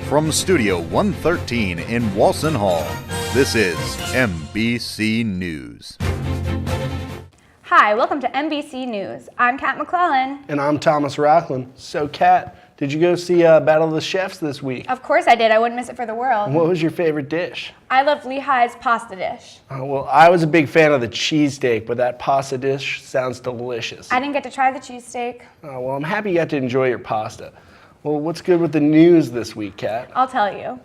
From Studio 113 in Walson Hall, this is MBC News. Hi, welcome to MBC News. I'm Kat McClellan. And I'm Thomas Rockland. So, Kat, did you go see Battle of the Chefs this week? Of course I did. I wouldn't miss it for the world. What was your favorite dish? I love Lehigh's pasta dish. Well, I was a big fan of the cheesesteak, but that pasta dish sounds delicious. I didn't get to try the cheesesteak. Well, I'm happy you got to enjoy your pasta. Well, what's good with the news this week, Kat? I'll tell you.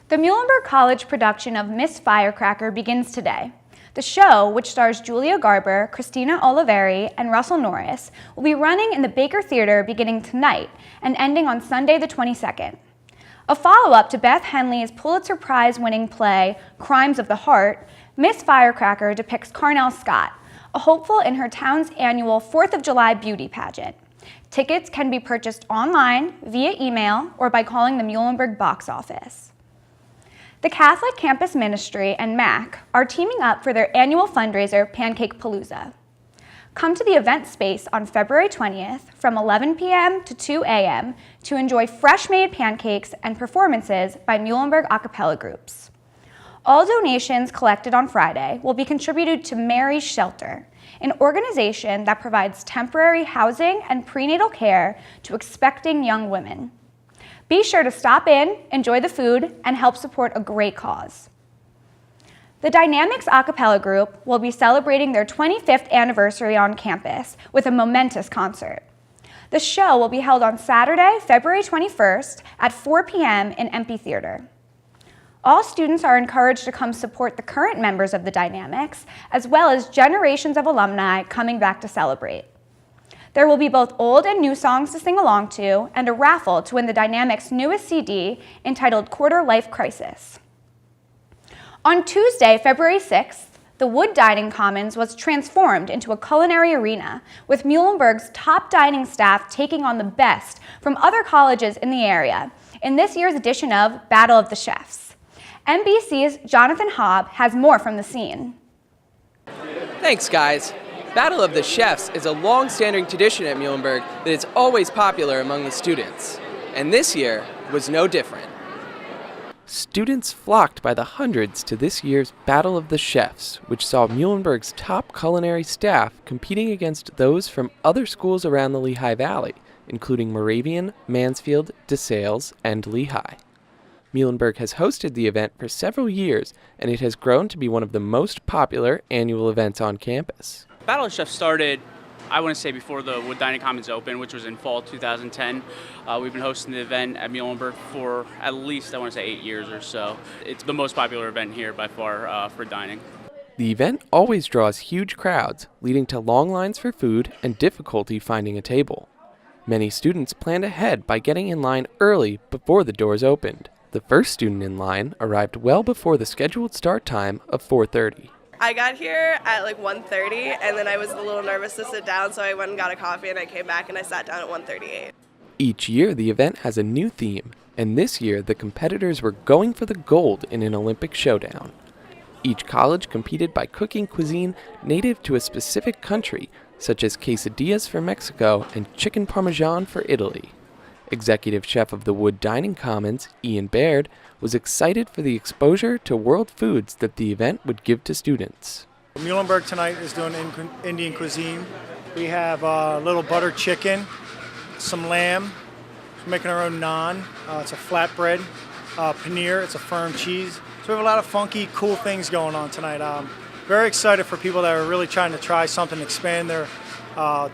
The Muhlenberg College production of Miss Firecracker begins today. The show, which stars Julia Garber, Christina Oliveri, and Russell Norris, will be running in the Baker Theater beginning tonight and ending on Sunday the 22nd. A follow-up to Beth Henley's Pulitzer Prize-winning play, Crimes of the Heart, Miss Firecracker depicts Carnell Scott, a hopeful in her town's annual 4th of July beauty pageant. Tickets can be purchased online, via email, or by calling the Muhlenberg box office. The Catholic Campus Ministry and MAC are teaming up for their annual fundraiser, Pancake Palooza. Come to the event space on February 20th from 11 p.m. to 2 a.m. to enjoy fresh-made pancakes and performances by Muhlenberg a cappella groups. All donations collected on Friday will be contributed to Mary's Shelter, an organization that provides temporary housing and prenatal care to expecting young women. Be sure to stop in, enjoy the food, and help support a great cause. The Dynamics a cappella group will be celebrating their 25th anniversary on campus with a momentous concert. The show will be held on Saturday, February 21st at 4 p.m. in MP Theater. All students are encouraged to come support the current members of the Dynamics, as well as generations of alumni coming back to celebrate. There will be both old and new songs to sing along to, and a raffle to win the Dynamics' newest CD entitled Quarter Life Crisis. On Tuesday, February 6th, the Wood Dining Commons was transformed into a culinary arena, with Muhlenberg's top dining staff taking on the best from other colleges in the area in this year's edition of Battle of the Chefs. MBC's Jonathan Hobb has more from the scene. Thanks, guys. Battle of the Chefs is a long-standing tradition at Muhlenberg that is always popular among the students. And this year was no different. Students flocked by the hundreds to this year's Battle of the Chefs, which saw Muhlenberg's top culinary staff competing against those from other schools around the Lehigh Valley, including Moravian, Mansfield, DeSales, and Lehigh. Muhlenberg has hosted the event for several years, and it has grown to be one of the most popular annual events on campus. Battle of Chefs started, I want to say, before the Wood Dining Commons opened, which was in fall 2010. We've been hosting the event at Muhlenberg for at least, I want to say, 8 years or so. It's the most popular event here by far for dining. The event always draws huge crowds, leading to long lines for food and difficulty finding a table. Many students planned ahead by getting in line early before the doors opened. The first student in line arrived well before the scheduled start time of 4:30. I got here at like 1:30, and then I was a little nervous to sit down, so I went and got a coffee, and I came back and I sat down at 1:38. Each year, the event has a new theme, and this year, the competitors were going for the gold in an Olympic showdown. Each college competed by cooking cuisine native to a specific country, such as quesadillas for Mexico and chicken parmesan for Italy. Executive chef of the Wood Dining Commons, Ian Baird, was excited for the exposure to world foods that the event would give to students. Muhlenberg tonight is doing Indian cuisine. We have a little butter chicken, some lamb, we're making our own naan, it's a flatbread, paneer, it's a firm cheese. So we have a lot of funky, cool things going on tonight. Very excited for people that are really trying to try something, expand their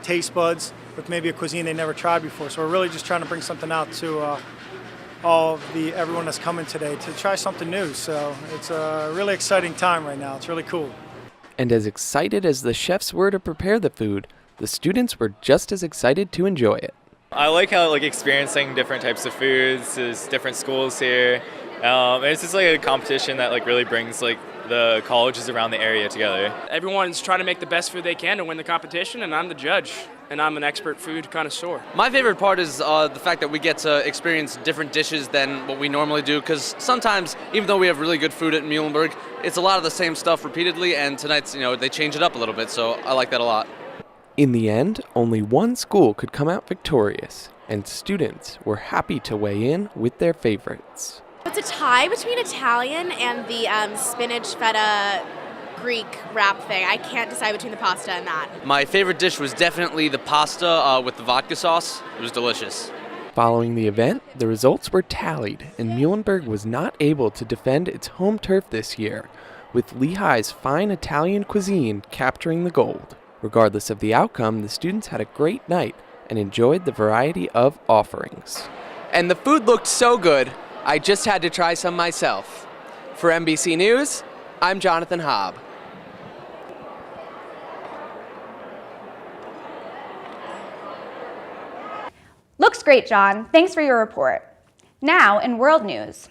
taste buds with maybe a cuisine they never tried before. So we're really just trying to bring something out to everyone that's coming today to try something new. So it's a really exciting time right now. It's really cool. And as excited as the chefs were to prepare the food, the students were just as excited to enjoy it. I like how experiencing different types of foods. There's different schools here. And it's just a competition that really brings the colleges around the area together. Everyone's trying to make the best food they can to win the competition, and I'm the judge, and I'm an expert food connoisseur. My favorite part is the fact that we get to experience different dishes than what we normally do, because sometimes, even though we have really good food at Muhlenberg, it's a lot of the same stuff repeatedly, and tonight's, they change it up a little bit, so I like that a lot. In the end, only one school could come out victorious. and students were happy to weigh in with their favorites. It's a tie between Italian and the spinach feta Greek wrap thing. I can't decide between the pasta and that. My favorite dish was definitely the pasta with the vodka sauce. It was delicious. Following the event, the results were tallied, and Muhlenberg was not able to defend its home turf this year, with Lehigh's fine Italian cuisine capturing the gold. Regardless of the outcome, the students had a great night and enjoyed the variety of offerings. And the food looked so good, I just had to try some myself. For MBC News, I'm Jonathan Hobb. Looks great, John. Thanks for your report. Now, in world news.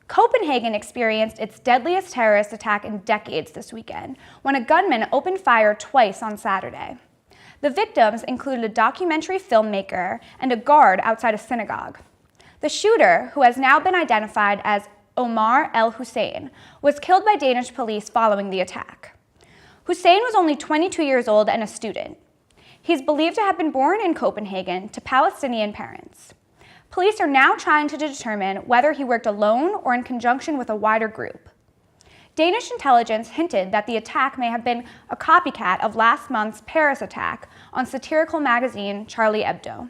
Copenhagen experienced its deadliest terrorist attack in decades this weekend, when a gunman opened fire twice on Saturday. The victims included a documentary filmmaker and a guard outside a synagogue. The shooter, who has now been identified as Omar El Hussein, was killed by Danish police following the attack. Hussein was only 22 years old and a student. He's believed to have been born in Copenhagen to Palestinian parents. Police are now trying to determine whether he worked alone or in conjunction with a wider group. Danish intelligence hinted that the attack may have been a copycat of last month's Paris attack on satirical magazine Charlie Hebdo.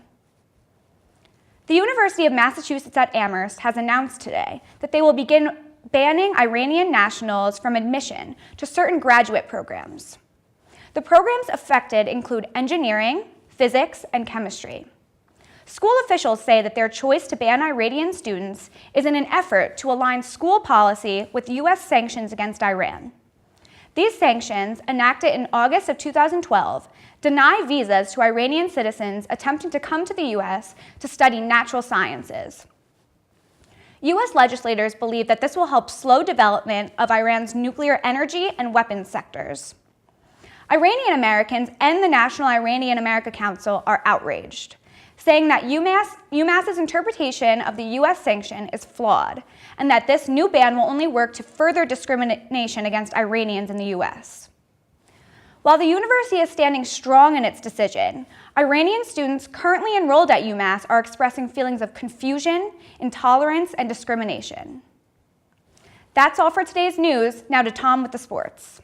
The University of Massachusetts at Amherst has announced today that they will begin banning Iranian nationals from admission to certain graduate programs. The programs affected include engineering, physics, and chemistry. School officials say that their choice to ban Iranian students is in an effort to align school policy with U.S. sanctions against Iran. These sanctions, enacted in August of 2012, deny visas to Iranian citizens attempting to come to the U.S. to study natural sciences. U.S. legislators believe that this will help slow development of Iran's nuclear energy and weapons sectors. Iranian Americans and the National Iranian America Council are outraged, saying that UMass's interpretation of the U.S. sanction is flawed, and that this new ban will only work to further discrimination against Iranians in the U.S. While the university is standing strong in its decision, Iranian students currently enrolled at UMass are expressing feelings of confusion, intolerance, and discrimination. That's all for today's news. Now to Tom with the sports.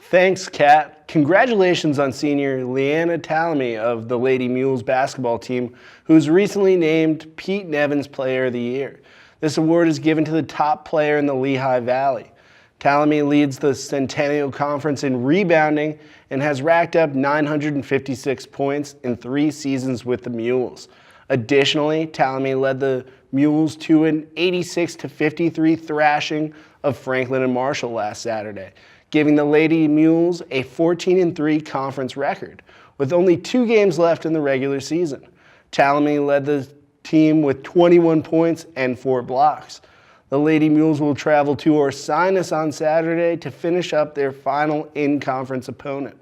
Thanks, Kat. Congratulations on senior Leanna Talamy of the Lady Mules basketball team, who's recently named Pete Nevins Player of the Year. This award is given to the top player in the Lehigh Valley. Talamy leads the Centennial Conference in rebounding and has racked up 956 points in 3 seasons with the Mules. Additionally, Talamy led the Mules to an 86-53 thrashing of Franklin and Marshall last Saturday, giving the Lady Mules a 14-3 conference record, with only 2 games left in the regular season. Talamy led the team with 21 points and 4 blocks. The Lady Mules will travel to Ursinus on Saturday to finish up their final in-conference opponent.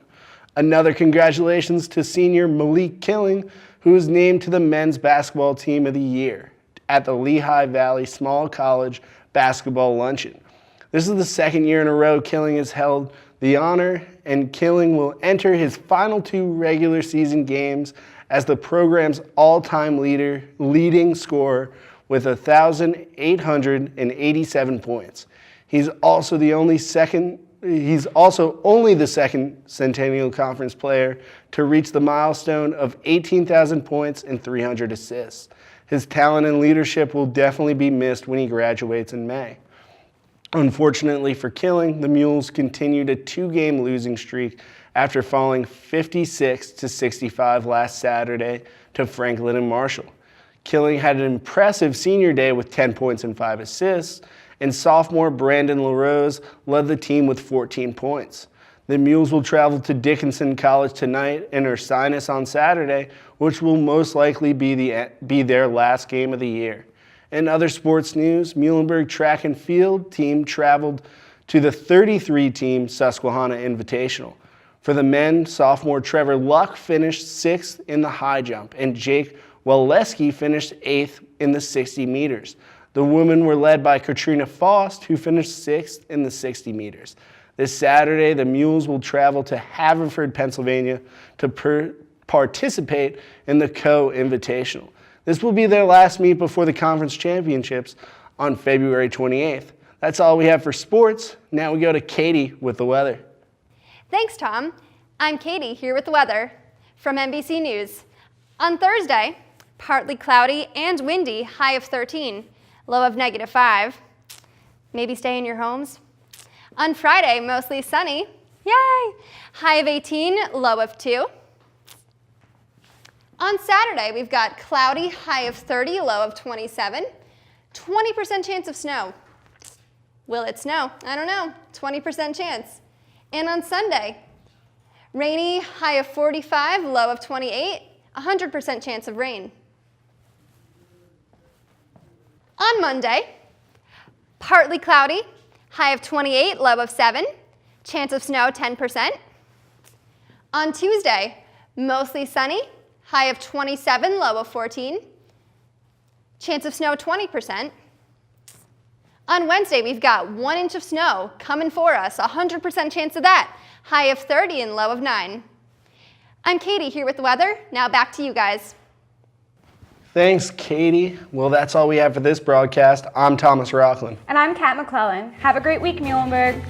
Another congratulations to senior Malik Killing, who was named to the men's basketball team of the year at the Lehigh Valley Small College Basketball Luncheon. This is the second year in a row Killing has held the honor, and Killing will enter his final 2 regular season games as the program's all-time leading scorer with 1,887 points. He's also only the second Centennial Conference player to reach the milestone of 18,000 points and 300 assists. His talent and leadership will definitely be missed when he graduates in May. Unfortunately for Killing, the Mules continued a 2-game losing streak after falling 56-65 last Saturday to Franklin and Marshall. Killing had an impressive senior day with 10 points and 5 assists, and sophomore Brandon LaRose led the team with 14 points. The Mules will travel to Dickinson College tonight and Ursinus on Saturday, which will most likely be their last game of the year. In other sports news, Muhlenberg track and field team traveled to the 33-team Susquehanna Invitational. For the men, sophomore Trevor Luck finished 6th in the high jump, and Jake Waleski finished 8th in the 60 meters. The women were led by Katrina Faust, who finished 6th in the 60 meters. This Saturday, the Mules will travel to Haverford, Pennsylvania to participate in the Co-Invitational. This will be their last meet before the conference championships on February 28th. That's all we have for sports. Now we go to Katie with the weather. Thanks, Tom. I'm Katie here with the weather from MBC News. On Thursday, partly cloudy and windy, high of 13, low of -5. Maybe stay in your homes. On Friday, mostly sunny, yay! High of 18, low of 2. On Saturday, we've got cloudy, high of 30, low of 27, 20% chance of snow. Will it snow? I don't know, 20% chance. And on Sunday, rainy, high of 45, low of 28, 100% chance of rain. On Monday, partly cloudy, high of 28, low of 7, chance of snow 10%. On Tuesday, mostly sunny, high of 27, low of 14, chance of snow 20%. On Wednesday, we've got 1 inch of snow coming for us, 100% chance of that, high of 30 and low of 9. I'm Katie here with the weather. Now back to you guys. Thanks, Katie. Well, that's all we have for this broadcast. I'm Thomas Rockland. And I'm Kat McClellan. Have a great week, Muhlenberg.